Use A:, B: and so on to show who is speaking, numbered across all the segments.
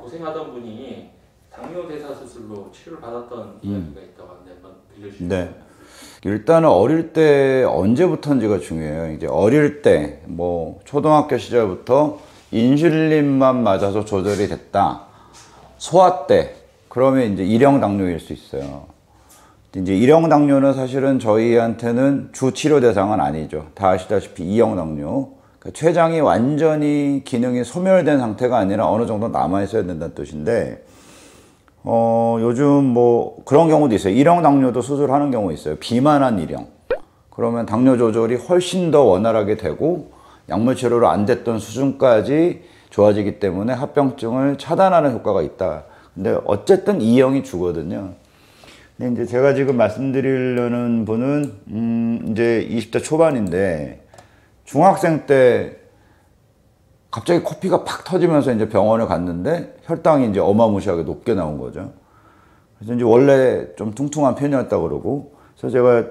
A: 고생하던 분이 당뇨 대사 수술로 치료를 받았던 이야기가 있다고 하는데 한번 들려주시죠.
B: 네. 일단은 어릴 때 언제부터인지가 중요해요. 이제 어릴 때, 뭐, 초등학교 시절부터 인슐린만 맞아서 조절이 됐다. 소아 때, 그러면 이제 일형 당뇨일 수 있어요. 이제 일형 당뇨는 사실은 저희한테는 주 치료 대상은 아니죠. 다 아시다시피 이형 당뇨. 그러니까 췌장이 완전히 기능이 소멸된 상태가 아니라 어느 정도 남아있어야 된다는 뜻인데, 요즘 뭐 그런 경우도 있어요. 일형 당뇨도 수술하는 경우 있어요. 비만한 일형. 그러면 당뇨 조절이 훨씬 더 원활하게 되고 약물 치료로 안 됐던 수준까지 좋아지기 때문에 합병증을 차단하는 효과가 있다. 근데 어쨌든 이형이 주거든요. 근데 이제 제가 지금 말씀드리려는 분은 이제 20대 초반인데 중학생 때 갑자기 코피가 팍 터지면서 이제 병원에 갔는데 혈당이 이제 어마무시하게 높게 나온 거죠. 그래서 이제 원래 좀 퉁퉁한 편이었다 그러고, 그래서 제가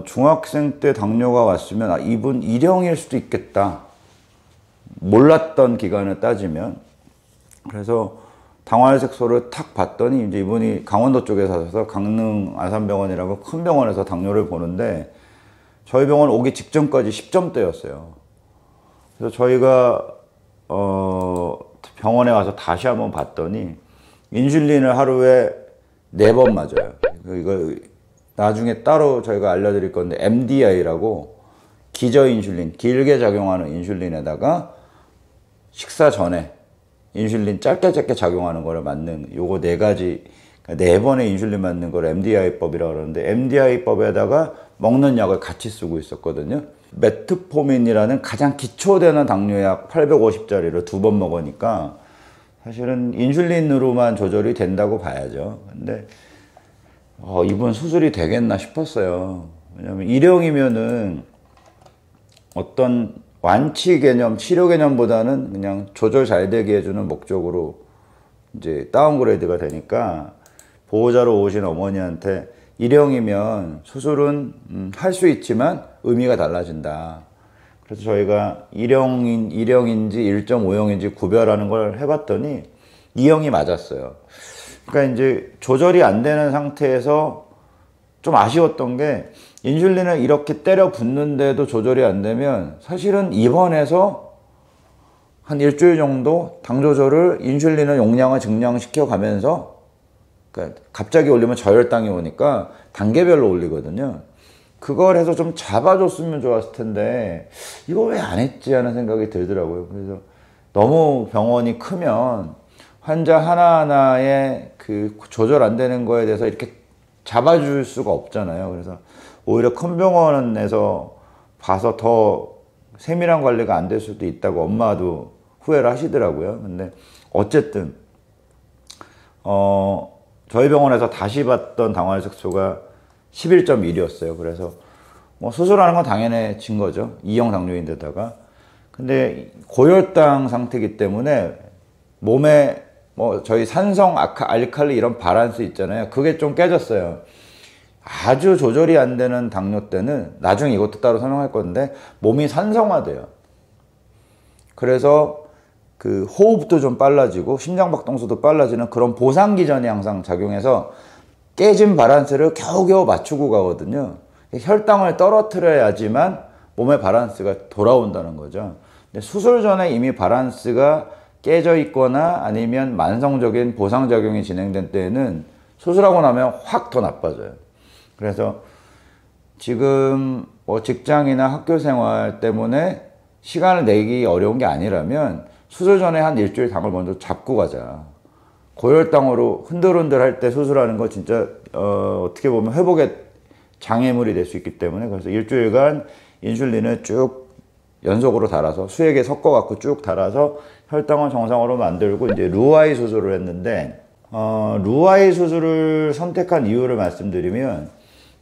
B: 중학생 때 당뇨가 왔으면 아, 이분 일형일 수도 있겠다. 몰랐던 기간을 따지면. 그래서 당화혈색소를 탁 봤더니 이제 이분이 강원도 쪽에 사셔서 강릉 아산병원이라고 큰 병원에서 당뇨를 보는데 저희 병원 오기 직전까지 10점대였어요. 그래서 저희가 병원에 와서 다시 한번 봤더니 인슐린을 하루에 4번 맞아요. 이거 나중에 따로 저희가 알려드릴 건데 MDI라고 기저 인슐린, 길게 작용하는 인슐린에다가 식사 전에 인슐린 짧게 작용하는 거를 맞는 요거 4가지, 그러니까 4번의 인슐린 맞는 걸 MDI법이라고 그러는데 MDI법에다가 먹는 약을 같이 쓰고 있었거든요. 메트포민이라는 가장 기초되는 당뇨약 850짜리를 2번 먹으니까 사실은 인슐린으로만 조절이 된다고 봐야죠. 근데 이분 수술이 되겠나 싶었어요. 왜냐면 일형이면은 어떤 완치 개념, 치료 개념보다는 그냥 조절 잘 되게 해주는 목적으로 이제 다운그레이드가 되니까 보호자로 오신 어머니한테 일형이면 수술은 할 수 있지만 의미가 달라진다. 그래서 저희가 일형인지 1.5형인지 구별하는 걸 해봤더니 2형이 맞았어요. 그러니까 이제 조절이 안 되는 상태에서 좀 아쉬웠던 게 인슐린을 이렇게 때려 붓는데도 조절이 안 되면 사실은 입원해서 한 일주일 정도 당 조절을 인슐린의 용량을 증량시켜 가면서, 그러니까 갑자기 올리면 저혈당이 오니까 단계별로 올리거든요. 그걸 해서 좀 잡아줬으면 좋았을 텐데 이거 왜 안 했지 하는 생각이 들더라고요. 그래서 너무 병원이 크면 환자 하나하나의 그 조절 안 되는 거에 대해서 이렇게 잡아줄 수가 없잖아요. 그래서 오히려 큰 병원에서 봐서 더 세밀한 관리가 안 될 수도 있다고 엄마도 후회를 하시더라고요. 근데 어쨌든 저희 병원에서 다시 봤던 당화혈색소가 11.1이었어요. 그래서 뭐 수술하는 건 당연해진 거죠. 2형 당뇨인데다가. 근데 고혈당 상태이기 때문에 몸에 뭐 저희 산성, 알칼리 이런 바란스 있잖아요. 그게 좀 깨졌어요. 아주 조절이 안 되는 당뇨 때는 나중에 이것도 따로 설명할 건데 몸이 산성화돼요. 그래서 그 호흡도 좀 빨라지고 심장박동수도 빨라지는 그런 보상기전이 항상 작용해서 깨진 바란스를 겨우겨우 맞추고 가거든요. 혈당을 떨어뜨려야지만 몸의 바란스가 돌아온다는 거죠. 근데 수술 전에 이미 바란스가 깨져 있거나 아니면 만성적인 보상작용이 진행된 때에는 수술하고 나면 확 더 나빠져요. 그래서 지금 뭐 직장이나 학교 생활 때문에 시간을 내기 어려운 게 아니라면 수술 전에 한 일주일 당을 먼저 잡고 가자. 고혈당으로 흔들흔들 할 때 수술하는 거 진짜 어떻게 보면 회복의 장애물이 될 수 있기 때문에, 그래서 일주일간 인슐린을 쭉 연속으로 달아서 수액에 섞어 갖고 쭉 달아서 혈당을 정상으로 만들고 이제 루아이 수술을 했는데, 루아이 수술을 선택한 이유를 말씀드리면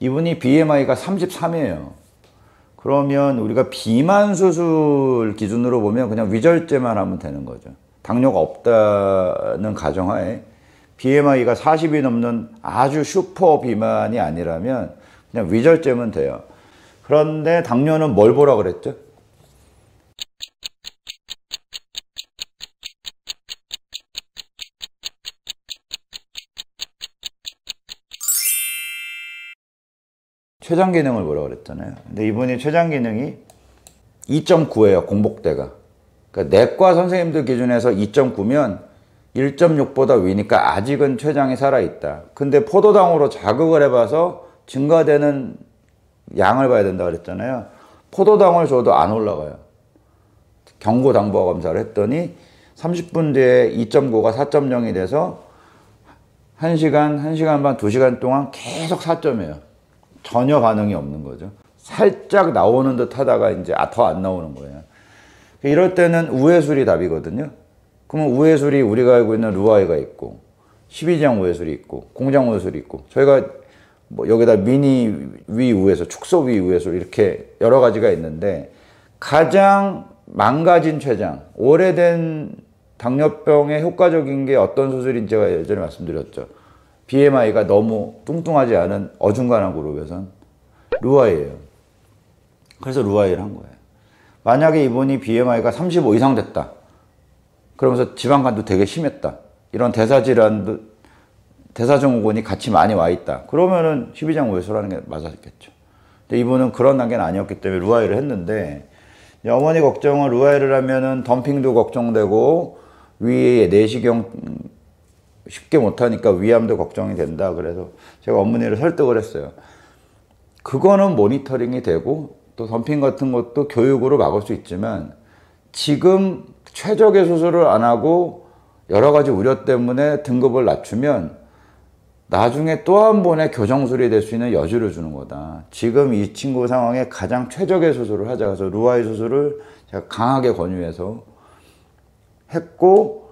B: 이분이 BMI가 33이에요. 그러면 우리가 비만 수술 기준으로 보면 그냥 위절제만 하면 되는 거죠. 당뇨가 없다는 가정하에 BMI가 40이 넘는 아주 슈퍼 비만이 아니라면 그냥 위절제면 돼요. 그런데 당뇨는 뭘 보라 그랬죠? 췌장 기능을 보라고 그랬잖아요. 근데 이분이 췌장 기능이 2.9예요, 공복대가. 그러니까 내과 선생님들 기준에서 2.9면 1.6보다 위니까 아직은 췌장이 살아있다. 근데 포도당으로 자극을 해봐서 증가되는 양을 봐야 된다 그랬잖아요. 포도당을 줘도 안 올라가요. 경고 당부화 검사를 했더니 30분 뒤에 2.9가 4.0이 돼서 1시간, 1시간 반, 2시간 동안 계속 4점이에요. 전혀 반응이 없는 거죠. 살짝 나오는 듯 하다가 이제 더 안 나오는 거예요. 이럴 때는 우회술이 답이거든요. 그러면 우회술이 우리가 알고 있는 루아이가 있고 12장 우회술이 있고 공장 우회술이 있고 저희가 뭐 여기다 미니 위 우회술, 축소 위 우회술 이렇게 여러 가지가 있는데 가장 망가진 췌장, 오래된 당뇨병에 효과적인 게 어떤 수술인지 제가 예전에 말씀드렸죠. BMI가 너무 뚱뚱하지 않은 어중간한 그룹에선 루아이예요. 그래서 루아이를 한 거예요. 만약에 이분이 BMI가 35 이상 됐다. 그러면서 지방간도 되게 심했다. 이런 대사질환도, 대사증후군이 같이 많이 와 있다. 그러면은 12장 우회수라는 게 맞았겠죠. 근데 이분은 그런 단계는 아니었기 때문에 루아이를 했는데, 어머니 걱정은 루아이를 하면은 덤핑도 걱정되고, 위에 내시경 쉽게 못하니까 위암도 걱정이 된다. 그래서 제가 어머니를 설득을 했어요. 그거는 모니터링이 되고, 또 덤핑 같은 것도 교육으로 막을 수 있지만, 지금 최적의 수술을 안 하고 여러 가지 우려 때문에 등급을 낮추면 나중에 또 한 번의 교정술이 될 수 있는 여지를 주는 거다. 지금 이 친구 상황에 가장 최적의 수술을 하자. 그래서 루아이 수술을 제가 강하게 권유해서 했고,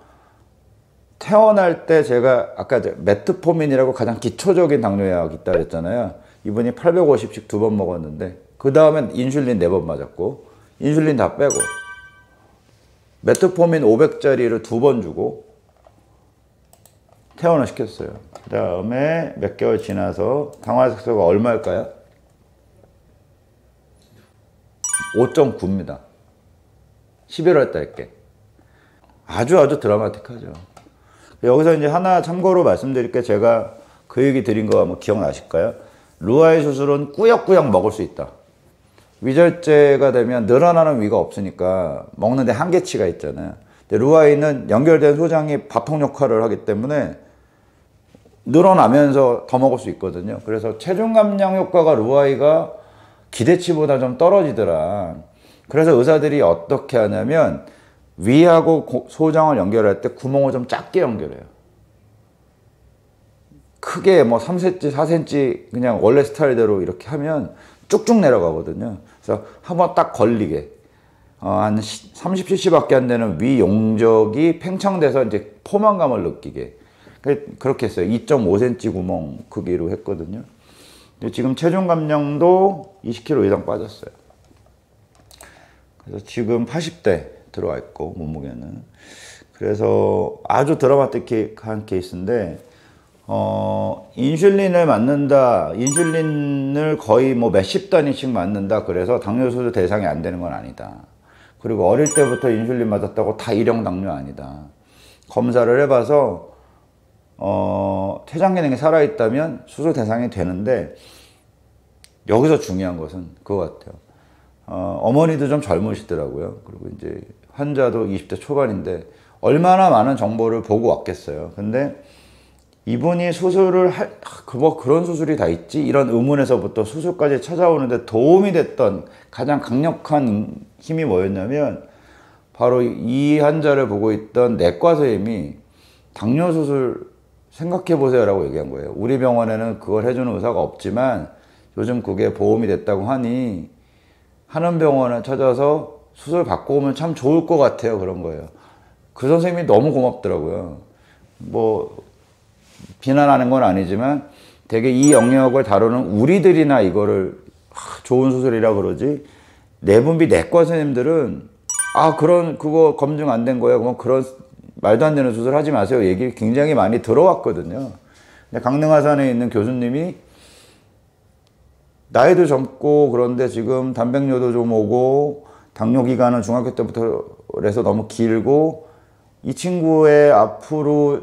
B: 태어날 때 제가 아까 메트포민이라고 가장 기초적인 당뇨약이 있다 그랬잖아요. 이분이 850씩 2번 먹었는데 그 다음엔 인슐린 4번 맞았고 인슐린 다 빼고 메트포민 500짜리를 2번 주고 퇴원을 시켰어요. 그 다음에 몇 개월 지나서 당화색소가 얼마일까요? 5.9입니다. 11월 달께. 아주 드라마틱하죠. 여기서 이제 하나 참고로 말씀드릴 게 제가 그 얘기 드린 거 한번 기억나실까요? 루아이 수술은 꾸역꾸역 먹을 수 있다. 위절제가 되면 늘어나는 위가 없으니까 먹는데 한계치가 있잖아요. 근데 루아이는 연결된 소장이 밥통 역할을 하기 때문에 늘어나면서 더 먹을 수 있거든요. 그래서 체중 감량 효과가 루아이가 기대치보다 좀 떨어지더라. 그래서 의사들이 어떻게 하냐면 위하고 소장을 연결할 때 구멍을 좀 작게 연결해요. 크게 뭐 3cm, 4cm 그냥 원래 스타일대로 이렇게 하면 쭉쭉 내려가거든요. 그래서 한번 딱 걸리게 한 30cc밖에 안 되는 위 용적이 팽창돼서 이제 포만감을 느끼게 그렇게 했어요. 2.5cm 구멍 크기로 했거든요. 지금 체중 감량도 20kg 이상 빠졌어요. 그래서 지금 80대 들어와 있고 몸무게는 그래서 아주 드라마틱한 케이스인데 인슐린을 맞는다, 인슐린을 거의 뭐 몇십 단위씩 맞는다 그래서 당뇨 수술 대상이 안 되는 건 아니다. 그리고 어릴 때부터 인슐린 맞았다고 다 일형 당뇨 아니다. 검사를 해봐서 췌장 기능이 살아있다면 수술 대상이 되는데 여기서 중요한 것은 그거 같아요. 어머니도 좀 젊으시더라고요. 그리고 이제 환자도 20대 초반인데 얼마나 많은 정보를 보고 왔겠어요. 근데 이분이 수술을 뭐 그런 수술이 다 있지? 이런 의문에서부터 수술까지 찾아오는데 도움이 됐던 가장 강력한 힘이 뭐였냐면 바로 이 환자를 보고 있던 내과 선생님이 당뇨 수술 생각해 보세요 라고 얘기한 거예요. 우리 병원에는 그걸 해주는 의사가 없지만 요즘 그게 보험이 됐다고 하니 하는 병원을 찾아서 수술 받고 오면 참 좋을 것 같아요. 그런 거예요. 그 선생님이 너무 고맙더라고요. 뭐 비난하는 건 아니지만 되게 이 영역을 다루는 우리들이나 이거를 좋은 수술이라 그러지 내분비 내과 선생님들은 그거 검증 안 된 거예요. 그럼 그런 말도 안 되는 수술 하지 마세요. 얘기 굉장히 많이 들어왔거든요. 근데 강릉아산에 있는 교수님이 나이도 젊고 그런데 지금 단백뇨도 좀 오고 당뇨 기간은 중학교 때부터 해서 너무 길고 이 친구의 앞으로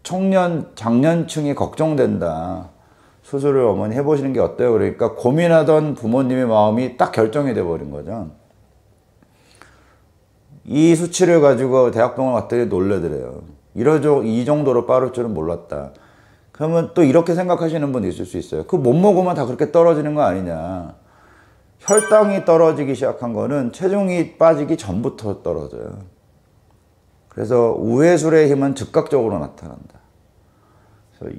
B: 청년 장년층이 걱정된다. 수술을 어머니 해보시는 게 어때요? 그러니까 고민하던 부모님의 마음이 딱 결정이 돼버린 거죠. 이 수치를 가지고 대학병원 갔더니 놀래더래요. 이 정도로 빠를 줄은 몰랐다. 그러면 또 이렇게 생각하시는 분 있을 수 있어요. 그 못 먹으면 다 그렇게 떨어지는 거 아니냐. 혈당이 떨어지기 시작한 거는 체중이 빠지기 전부터 떨어져요. 그래서 우회술의 힘은 즉각적으로 나타난다. 그래서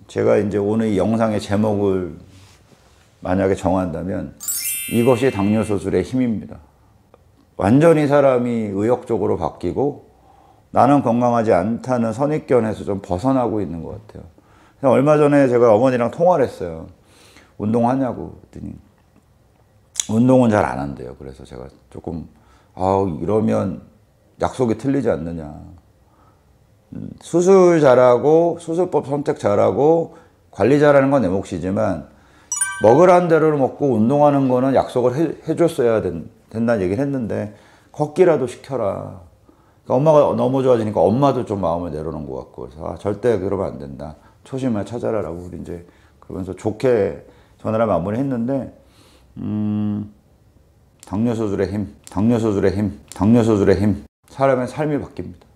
B: 제가 이제 오늘 이 영상의 제목을 만약에 정한다면 이것이 당뇨 수술의 힘입니다. 완전히 사람이 의욕적으로 바뀌고 나는 건강하지 않다는 선입견에서 좀 벗어나고 있는 것 같아요. 얼마 전에 제가 어머니랑 통화를 했어요. 운동하냐고 그랬더니 운동은 잘 안 한대요. 그래서 제가 조금 이러면 약속이 틀리지 않느냐. 수술 잘하고 수술법 선택 잘하고 관리 잘하는 건 내 몫이지만 먹으라는 대로 먹고 운동하는 거는 약속을 해줬어야 된다는 얘기를 했는데 걷기라도 시켜라. 그러니까 엄마가 너무 좋아지니까 엄마도 좀 마음을 내려놓은 것 같고 그래서 절대 그러면 안 된다. 초심을 찾아라라고 이제 그러면서 좋게 전화를 마무리했는데 당뇨 수술의 힘, 당뇨 수술의 힘, 당뇨 수술의 힘. 사람의 삶이 바뀝니다.